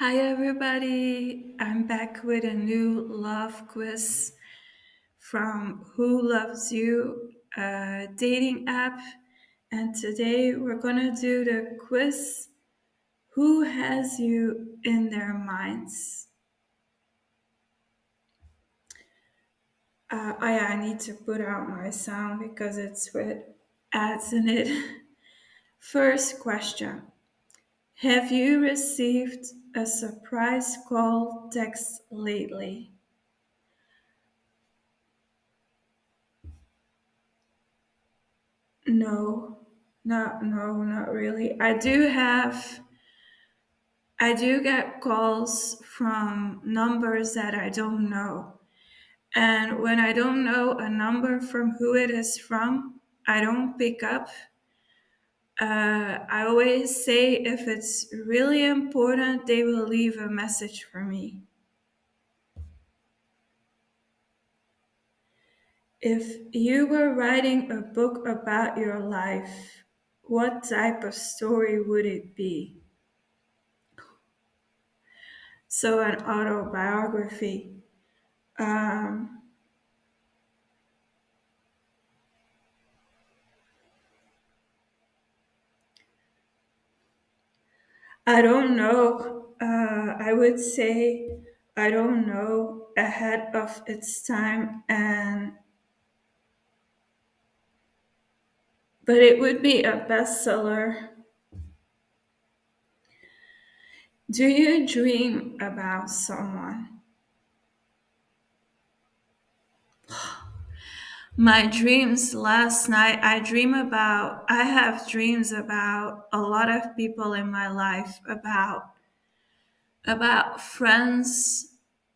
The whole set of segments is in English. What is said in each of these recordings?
Hi, everybody. I'm back with a new love quiz from Who Loves You, a dating app. And today we're going to do the quiz Who Has You in Their Minds? I need to put out my sound because it's with ads in it. First question. Have you received a surprise call text lately? No, not really. I do get calls from numbers that I don't know. And when I don't know a number from who it is from, I don't pick up. I always say if it's really important, they will leave a message for me. If you were writing a book about your life, what type of story would it be? So, an autobiography. Um, I don't know. I would say I don't know ahead of its time, and but it would be a bestseller. Do you dream about someone? My dreams last night, I have dreams about a lot of people in my life, about friends.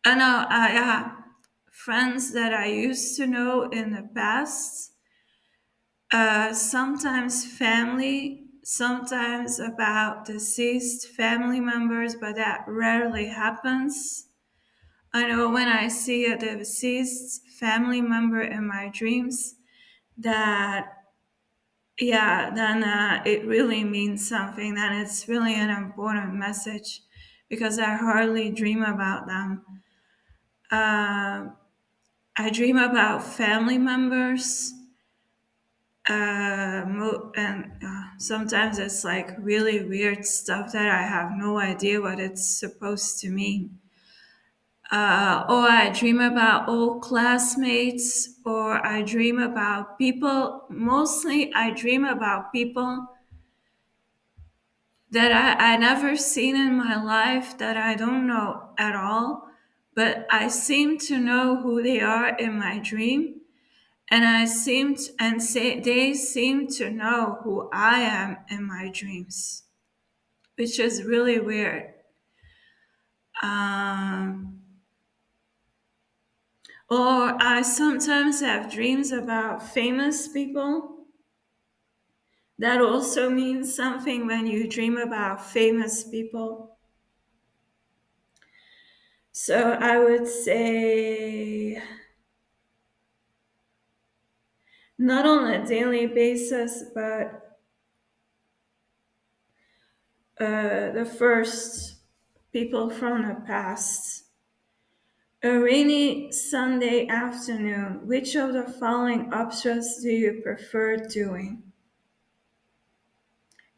Yeah, friends that I used to know in the past. Sometimes family, sometimes about deceased family members, but that rarely happens. I know when I see a deceased family member in my dreams, that yeah, then it really means something. Then it's really an important message because I hardly dream about them. Uh, I dream about family members, and sometimes it's like really weird stuff that I have no idea what it's supposed to mean. Or I dream about old classmates, or I dream about people. Mostly, I dream about people that I never seen in my life that I don't know at all, but I seem to know who they are in my dream, and they seem to know who I am in my dreams, which is really weird. Um, or I sometimes have dreams about famous people. That also means something when you dream about famous people. So I would say not on a daily basis, but the first people from the past. A rainy Sunday afternoon, which of the following options do you prefer doing?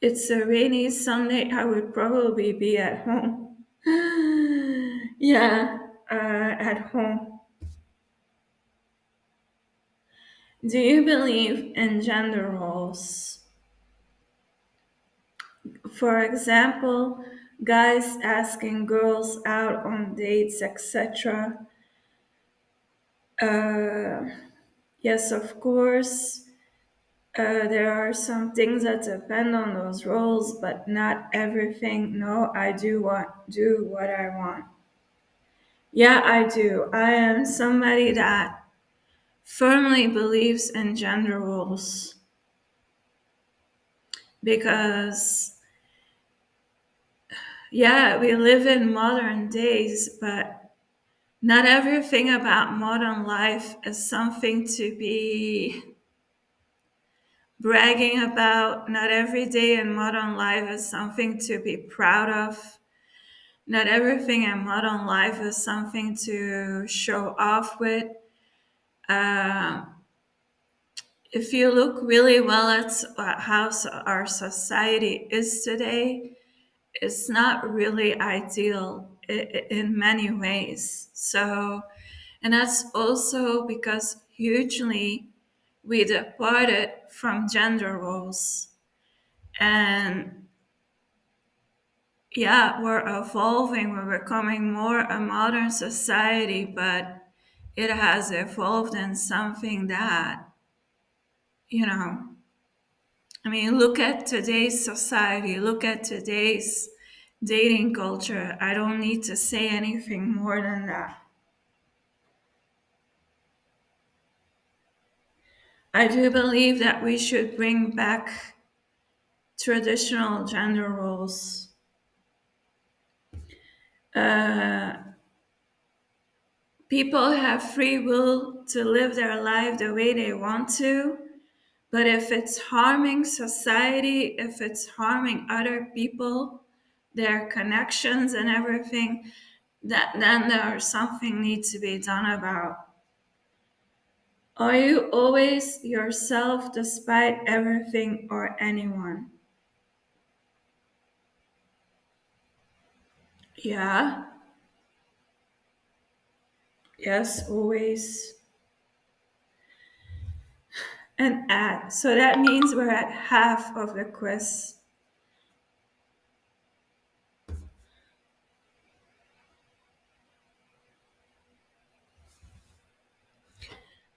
It's a rainy Sunday, I would probably be at home. Yeah, at home. Do you believe in gender roles? For example, guys asking girls out on dates, etc. Uh, yes, of course. There are some things that depend on those roles, but not everything. No, I do what I want. Yeah, I do. I am somebody that firmly believes in gender roles because yeah, we live in modern days, but not everything about modern life is something to be bragging about. Not every day in modern life is something to be proud of. Not everything in modern life is something to show off with. Uh, if you look really well at how our society is today, it's not really ideal in many ways. So, and that's also because hugely we departed from gender roles. And yeah, we're evolving, we're becoming more a modern society, but it has evolved in something that, you know, I mean, look at today's society, look at today's dating culture. I don't need to say anything more than that. I do believe that we should bring back traditional gender roles. Uh, People have free will to live their life the way they want to, but if it's harming society, if it's harming other people, their connections and everything, that then there's something needs to be done about. Are you always yourself despite everything or anyone? Yeah, yes, always. And at. So that means we're at half of the quiz.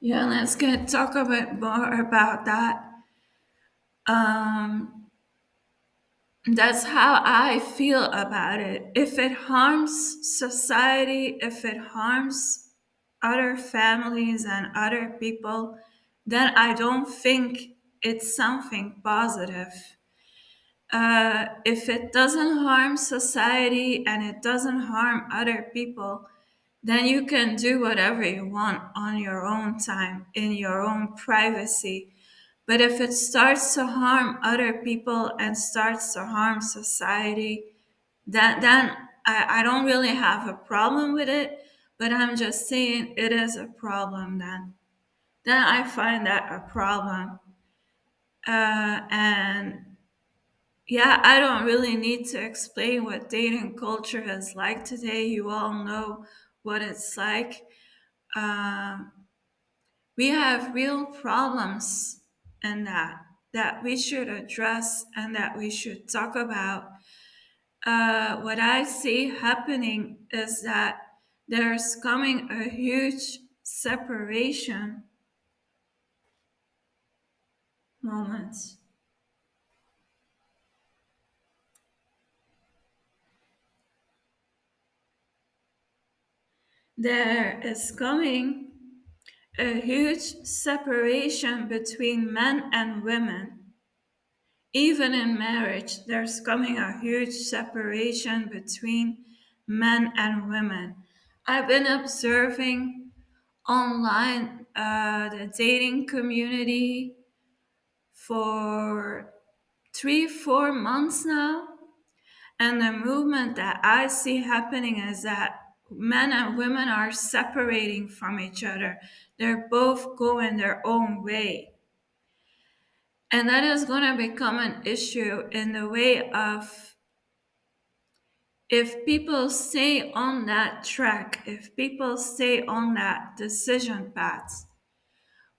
Yeah, let's get talk a bit more about that. Um, that's how I feel about it. If it harms society, if it harms other families and other people, then I don't think it's something positive. If it doesn't harm society and it doesn't harm other people, then you can do whatever you want on your own time, in your own privacy. But if it starts to harm other people and starts to harm society, then I don't really have a problem with it. But I'm just saying it is a problem then. Then I find that a problem. And yeah, I don't really need to explain what dating culture is like today. You all know what it's like. Um, we have real problems in that we should address and that we should talk about. What I see happening is that there's coming a huge separation moment. There is coming a huge separation between men and women. Even in marriage, there's coming a huge separation between men and women. I've been observing online the dating community for 3, 4 months now. And the movement that I see happening is that men and women are separating from each other. They're both going their own way. And that is going to become an issue in the way of if people stay on that track, if people stay on that decision path,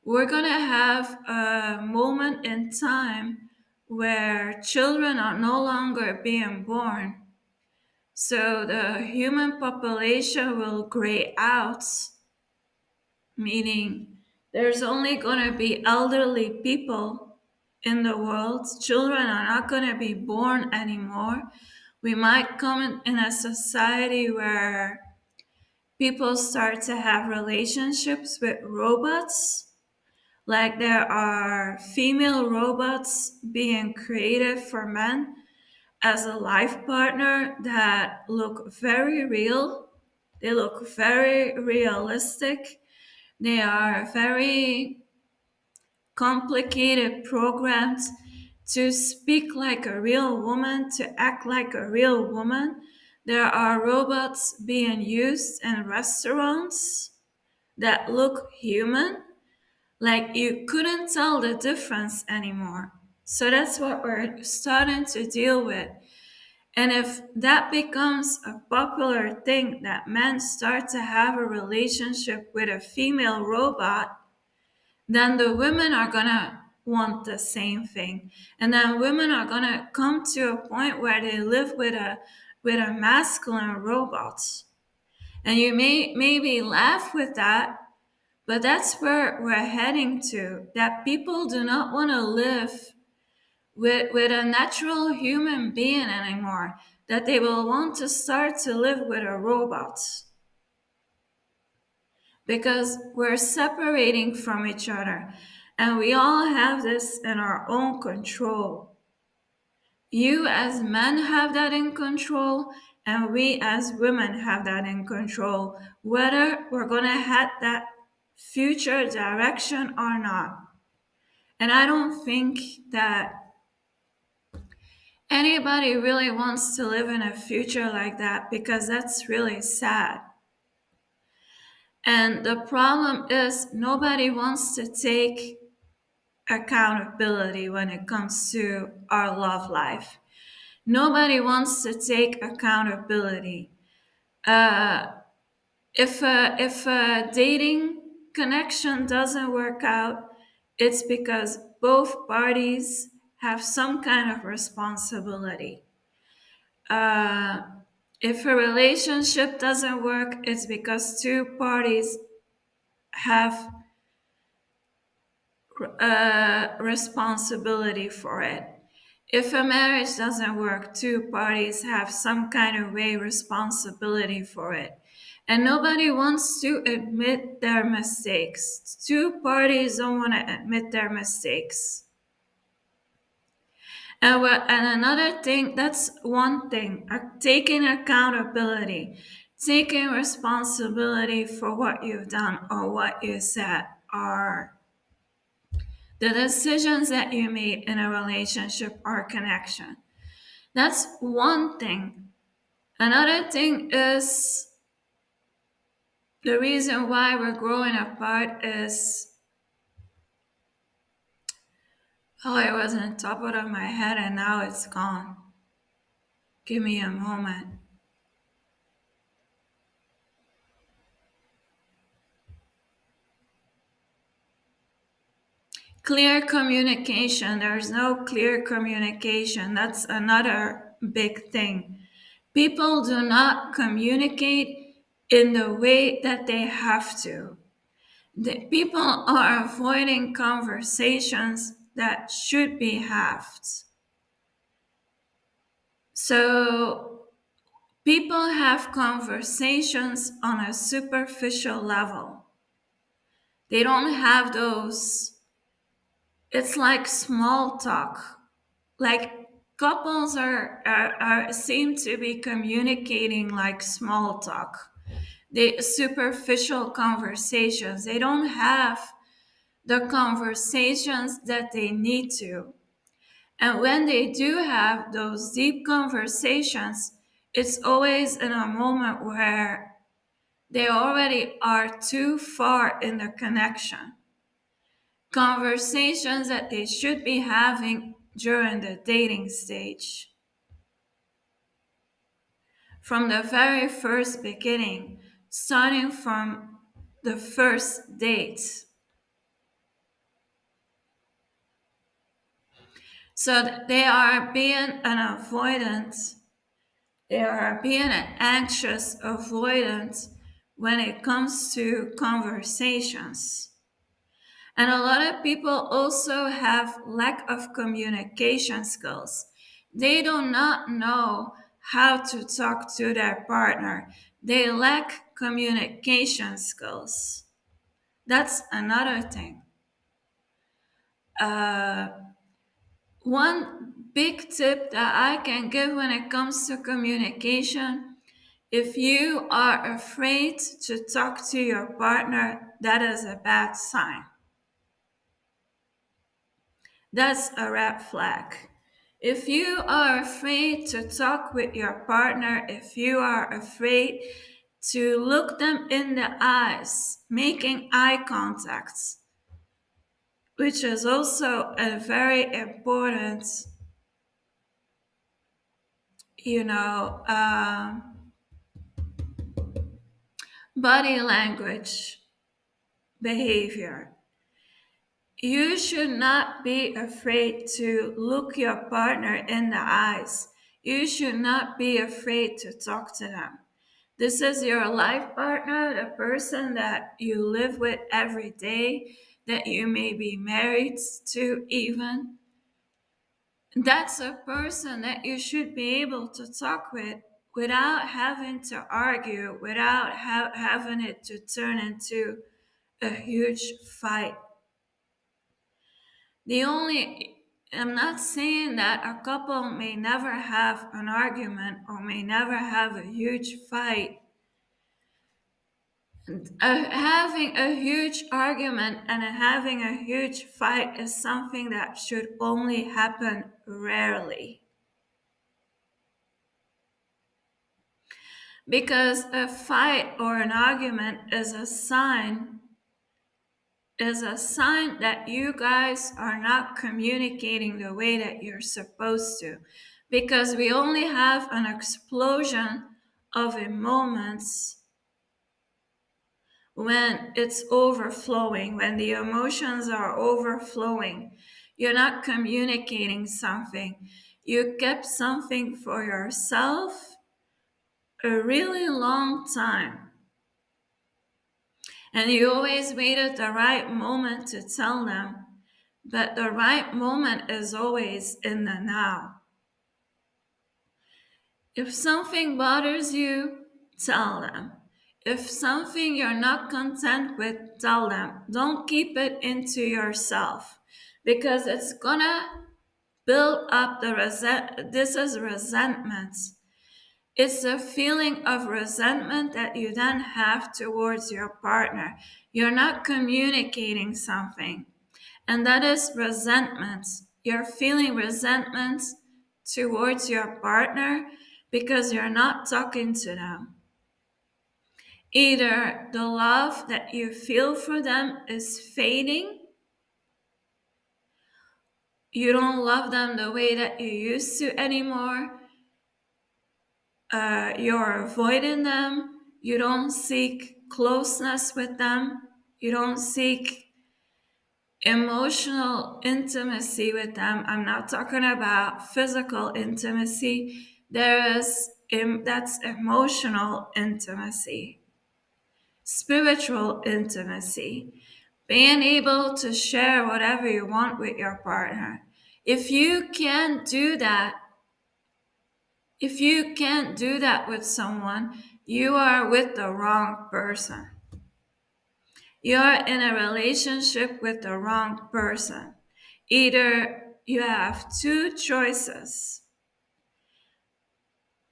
we're going to have a moment in time where children are no longer being born. So the human population will gray out, meaning there's only going to be elderly people in the world. Children are not going to be born anymore. We might come in a society where people start to have relationships with robots. Like there are female robots being created for men as a life partner that look very real. They look very realistic. They are very complicated programs to speak like a real woman, to act like a real woman. There are robots being used in restaurants that look human, like you couldn't tell the difference anymore. So that's what we're starting to deal with. And if that becomes a popular thing that men start to have a relationship with a female robot, then the women are gonna want the same thing. And then women are gonna come to a point where they live with a masculine robot. And you may maybe laugh with that, but that's where we're heading to. That people do not want to live with a natural human being anymore. That they will want to start to live with a robot. Because we're separating from each other. And we all have this in our own control. You as men have that in control, and we as women have that in control, whether we're going to head that future direction or not. And I don't think that anybody really wants to live in a future like that because that's really sad. And the problem is, nobody wants to take accountability when it comes to our love life. Nobody wants to take accountability. Uh, if a dating connection doesn't work out, it's because both parties have some kind of responsibility. Uh, if a relationship doesn't work, it's because two parties have responsibility for it. If a marriage doesn't work, two parties have some kind of way responsibility for it. And nobody wants to admit their mistakes. Two parties don't want to admit their mistakes. And another thing, that's one thing, taking accountability, taking responsibility for what you've done or what you said, or the decisions that you made in a relationship or connection. That's one thing. Another thing is the reason why we're growing apart is, oh, it was on top of my head and now it's gone. Give me a moment. Clear communication. There's no clear communication. That's another big thing. People do not communicate in the way that they have to. The people are avoiding conversations that should be had. So people have conversations on a superficial level. They don't have those. It's like small talk. Like couples are seem to be communicating like small talk. They superficial conversations. They don't have the conversations that they need to. And when they do have those deep conversations, it's always in a moment where they already are too far in the connection. Conversations that they should be having during the dating stage. From the very first beginning, starting from the first date. So they are being an avoidant. They are being an anxious avoidant when it comes to conversations. And a lot of people also have lack of communication skills. They do not know how to talk to their partner. They lack communication skills. That's another thing. Uh, One big tip that I can give when it comes to communication, if you are afraid to talk to your partner, that is a bad sign. That's a red flag. If you are afraid to talk with your partner, if you are afraid to look them in the eyes, making eye contacts, which is also a very important, you know, body language behavior. You should not be afraid to look your partner in the eyes. You should not be afraid to talk to them. This is your life partner, the person that you live with every day, that you may be married to, even. That's a person that you should be able to talk with without having to argue, without having it to turn into a huge fight. The only, I'm not saying that a couple may never have an argument or may never have a huge fight. Having a huge argument and having a huge fight is something that should only happen rarely. Because a fight or an argument is a sign that you guys are not communicating the way that you're supposed to. Because we only have an explosion of moments when it's overflowing, when the emotions are overflowing. You're not communicating something. You kept something for yourself a really long time. And you always waited the right moment to tell them, but the right moment is always in the now. If something bothers you, tell them. If something you're not content with, tell them. Don't keep it into yourself because it's gonna build up this is resentment. It's a feeling of resentment that you then have towards your partner. You're not communicating something, and that is resentment. You're feeling resentment towards your partner because you're not talking to them. Either the love that you feel for them is fading, you don't love them the way that you used to anymore, you're avoiding them, you don't seek closeness with them, you don't seek emotional intimacy with them. I'm not talking about physical intimacy. That's emotional intimacy, spiritual intimacy, being able to share whatever you want with your partner. If you can't do that, if you can't do that with someone, you are with the wrong person. You're in a relationship with the wrong person. Either you have two choices.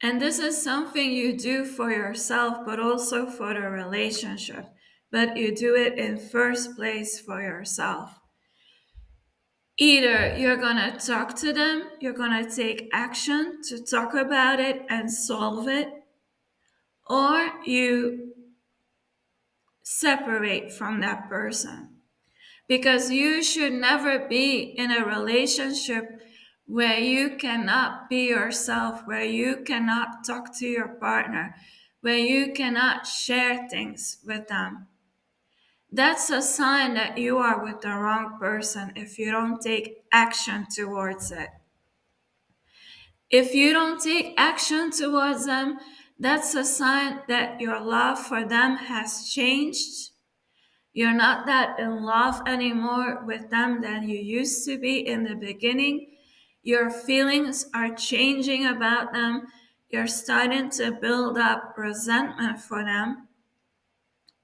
And this is something you do for yourself, but also for the relationship. But you do it in first place for yourself. Either you're going to talk to them, you're going to take action to talk about it and solve it, or you separate from that person. Because you should never be in a relationship where you cannot be yourself, where you cannot talk to your partner, where you cannot share things with them. That's a sign that you are with the wrong person if you don't take action towards it. If you don't take action towards them, that's a sign that your love for them has changed. You're not that in love anymore with them than you used to be in the beginning. Your feelings are changing about them. You're starting to build up resentment for them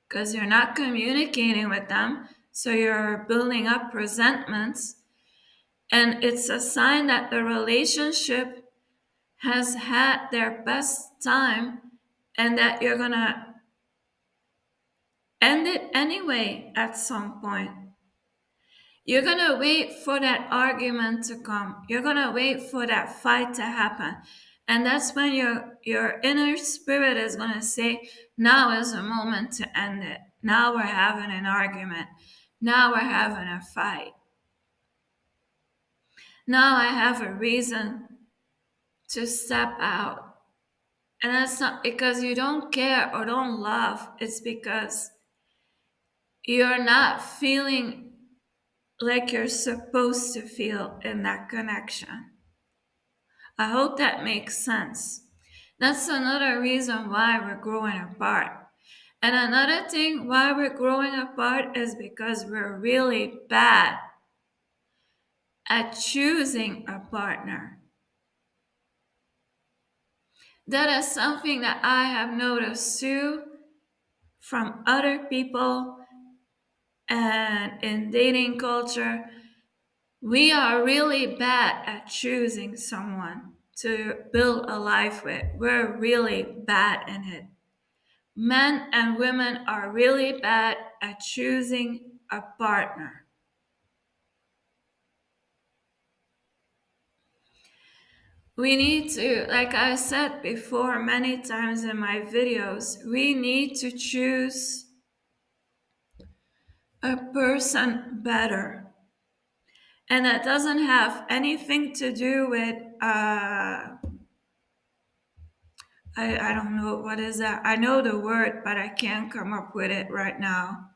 because you're not communicating with them. So you're building up resentments. And it's a sign that the relationship has had their best time and that you're going to end it anyway at some point. You're gonna wait for that argument to come. You're gonna wait for that fight to happen. And that's when your inner spirit is gonna say, now is the moment to end it. Now we're having an argument. Now we're having a fight. Now I have a reason to step out. And that's not because you don't care or don't love, it's because you're not feeling like you're supposed to feel in that connection. I hope that makes sense. That's another reason why we're growing apart. And another thing why we're growing apart is because we're really bad at choosing a partner. That is something that I have noticed too from other people and in dating culture. We are really bad at choosing someone to build a life with. We're really bad in it. Men and women are really bad at choosing a partner. We need to, like I said before many times in my videos, we need to choose a person better. And that doesn't have anything to do with, I don't know what is that. I know the word, but I can't come up with it right now.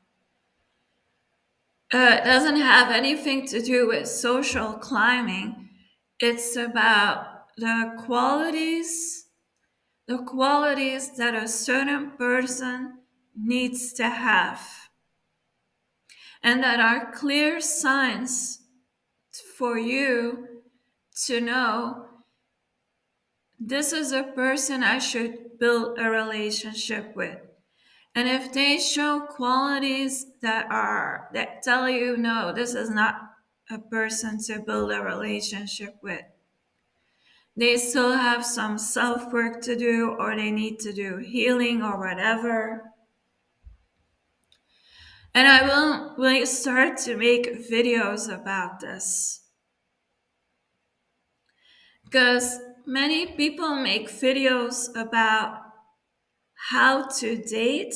It doesn't have anything to do with social climbing. It's about the qualities that a certain person needs to have, and that are clear signs for you to know this is a person I should build a relationship with. And if they show qualities that tell you no, this is not a person to build a relationship with. They still have some self-work to do, or they need to do healing or whatever. And I will really start to make videos about this. Because many people make videos about how to date,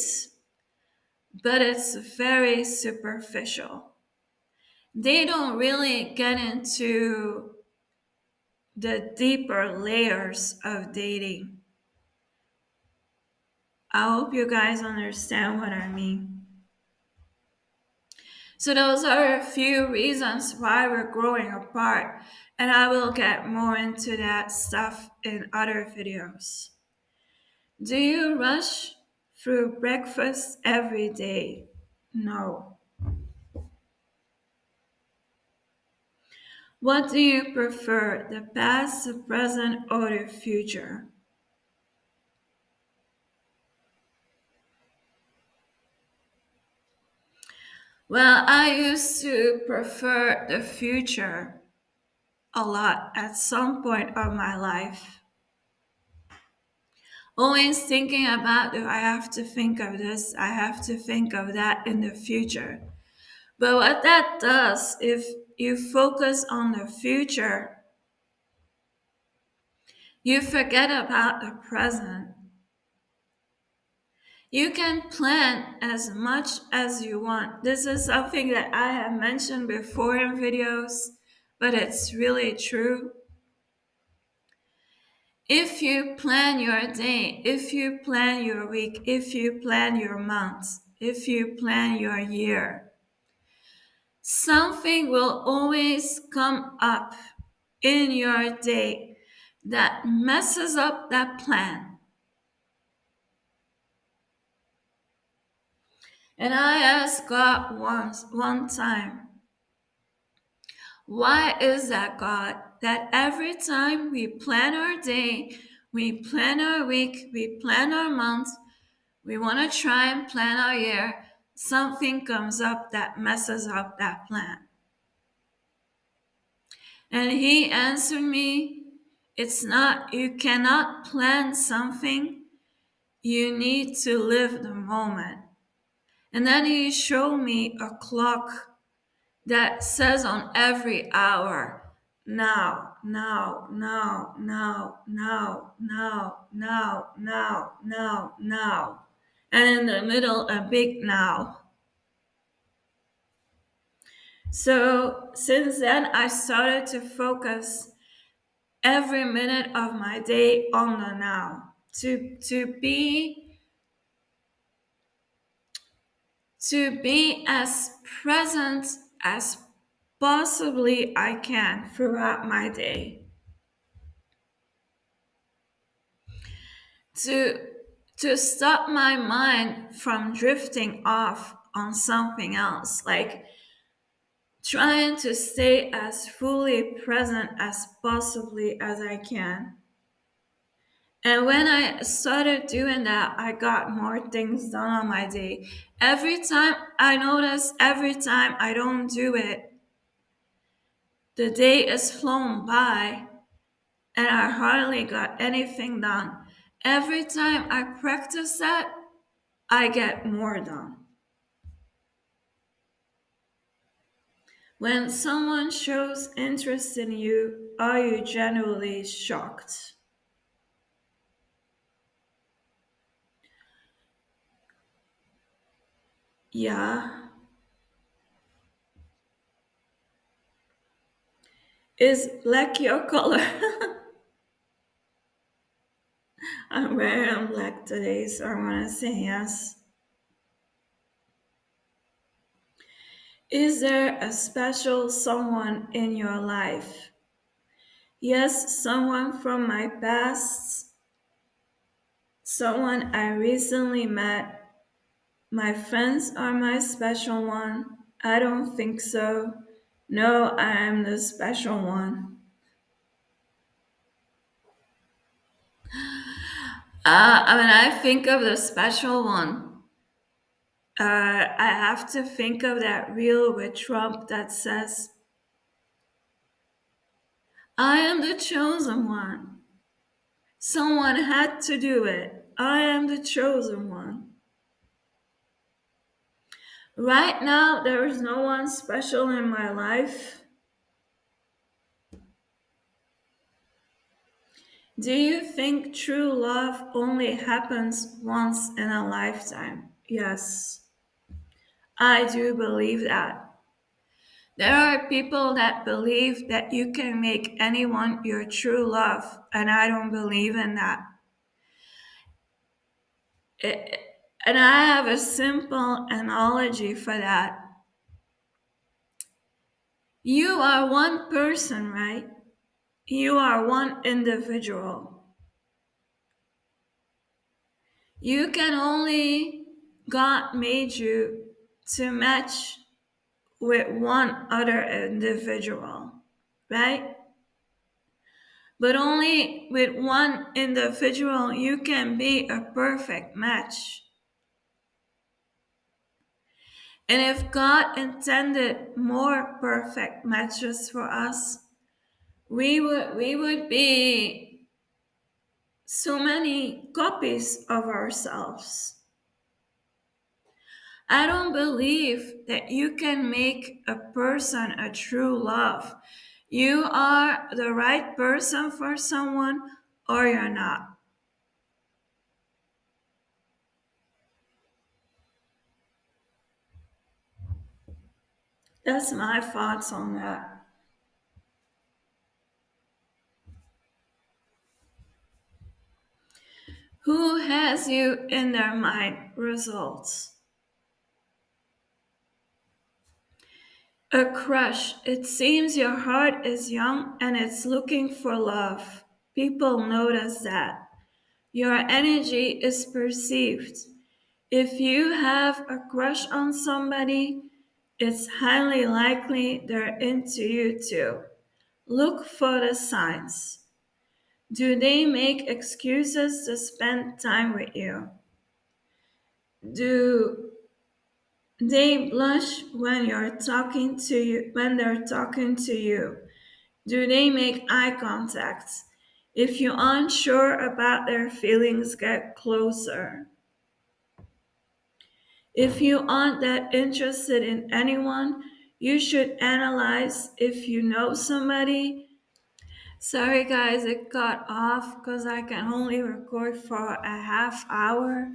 but it's very superficial. They don't really get into the deeper layers of dating. I hope you guys understand what I mean. So, those are a few reasons why we're growing apart, and I will get more into that stuff in other videos. Do you rush through breakfast every day? No. What do you prefer, the past, the present, or the future? Well, I used to prefer the future a lot at some point of my life. Always thinking about, do I have to think of this? I have to think of that in the future. But what that does, if you focus on the future, you forget about the present. You can plan as much as you want. This is something that I have mentioned before in videos, but it's really true. If you plan your day, if you plan your week, if you plan your month, if you plan your year, something will always come up in your day that messes up that plan. And I asked God one time, why is that, God, that every time we plan our day, we plan our week, we plan our month, we want to try and plan our year, something comes up that messes up that plan? And he answered me, it's not, you cannot plan something, you need to live the moment. And then he showed me a clock that says on every hour, now, now, now, now, now, now, now, now, now, now, and in the middle, a big now. So since then, I started to focus every minute of my day on the now, to be as present as possibly I can throughout my day. To to stop my mind from drifting off on something else, like trying to stay as fully present as possibly as I can. And when I started doing that, I got more things done on my day. Every time I notice, every time I don't do it, the day is flown by and I hardly got anything done. Every time I practice that, I get more done. When someone shows interest in you, are you genuinely shocked? Yeah. Is black your color? I'm wearing black today, so I'm gonna say yes. Is there a special someone in your life? Yes, someone from my past, someone I recently met. My friends are my special one. I don't think so. No, I am the special one. When I think of the special one, I have to think of that reel with Trump that says, I am the chosen one. Someone had to do it. I am the chosen one. Right now, there is no one special in my life. Do you think true love only happens once in a lifetime? Yes, I do believe that. There are people that believe that you can make anyone your true love, and I don't believe in that. It- and I have a simple analogy for that. You are one person, right? You are one individual. You can only, God made you to match with one other individual, right? But only with one individual you can be a perfect match. And if God intended more perfect matches for us, we would be so many copies of ourselves. I don't believe that you can make a person a true love. You are the right person for someone or you're not. That's my thoughts on that. Who has you in their mind? Results. A crush. It seems your heart is young and it's looking for love. People notice that. Your energy is perceived. If you have a crush on somebody, it's highly likely they're into you too. Look for the signs. Do they make excuses to spend time with you? Do they blush when they're talking to you? Do they make eye contact? If you aren't sure about their feelings, get closer. If you aren't that interested in anyone, You should analyze if you know somebody. Sorry, guys, it got off because I can only record for a half hour.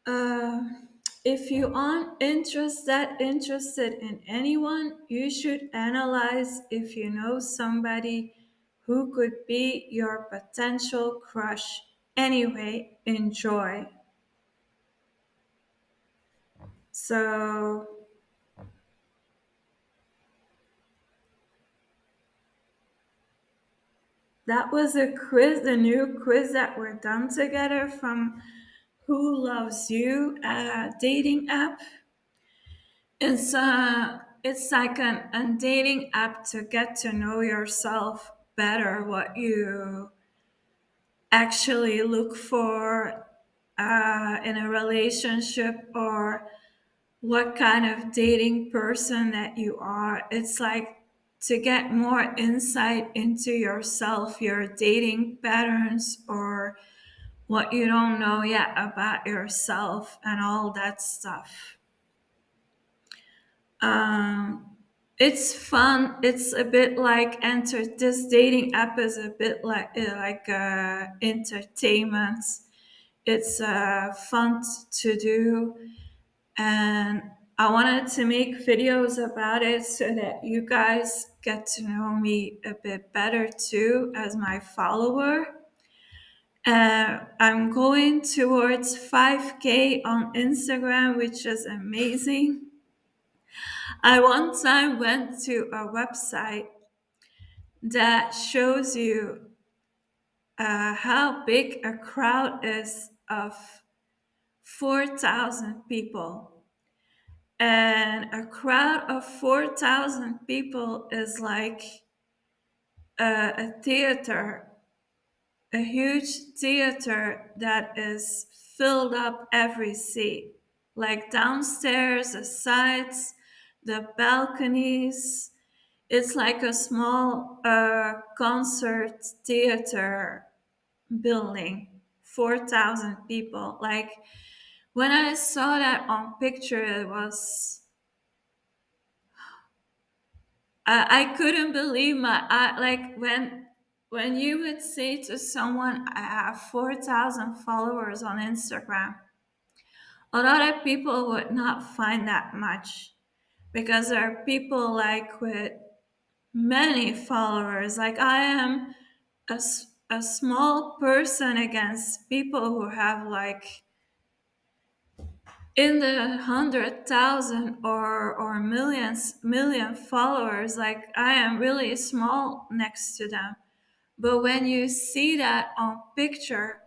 Uh, if you aren't interested in anyone, you should analyze if you know somebody who could be your potential crush. Anyway, enjoy. So that was a quiz, the new quiz that we're done together from Who Loves You, a dating app. It's like a dating app to get to know yourself better, what you actually look for in a relationship, or what kind of dating person that you are. It's like to get more insight into yourself, your dating patterns, or what you don't know yet about yourself, and all that stuff. Um, it's fun. It's a bit like this dating app is a bit like entertainment. It's fun to do, and I wanted to make videos about it so that you guys get to know me a bit better too as my follower. I'm going towards 5K on Instagram, which is amazing. I one time went to a website that shows you how big a crowd is of 4,000 people. And a crowd of 4,000 people is like a theater, a huge theater that is filled up every seat, like downstairs, the sides, the balconies. It's like a small concert theater building, 4,000 people. Like when I saw that on picture, it was I couldn't believe my eye. Like when you would say to someone, "I have 4,000 followers on Instagram," a lot of people would not find that much because there are people like with many followers. Like I am a small person against people who have like in the 100,000 or million followers. Like I am really small next to them. But when you see that on picture,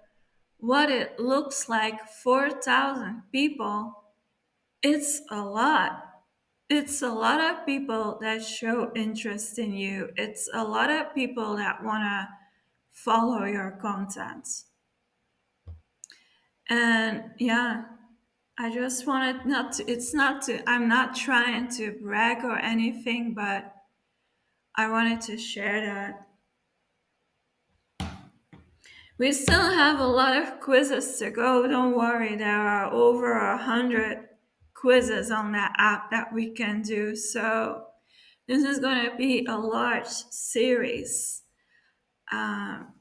what it looks like, 4,000 people, it's a lot. It's a lot of people that show interest in you. It's a lot of people that want to follow your content. And yeah, I just wanted not to, it's not to, I'm not trying to brag or anything, but I wanted to share that. We still have a lot of quizzes to go. Don't worry, there are over 100 quizzes on that app that we can do. So this is going to be a large series. Um,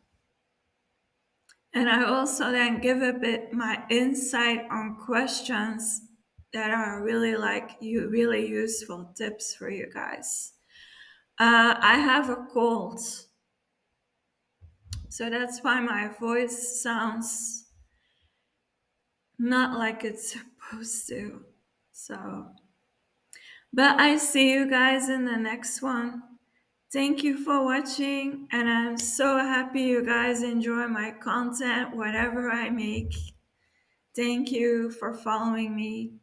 and I also then give a bit my insight on questions that are really like you, really useful tips for you guys. I have a cold, so that's why my voice sounds not like it's supposed to. So, but I see you guys in the next one. Thank you for watching, and I'm so happy you guys enjoy my content, whatever I make. Thank you for following me.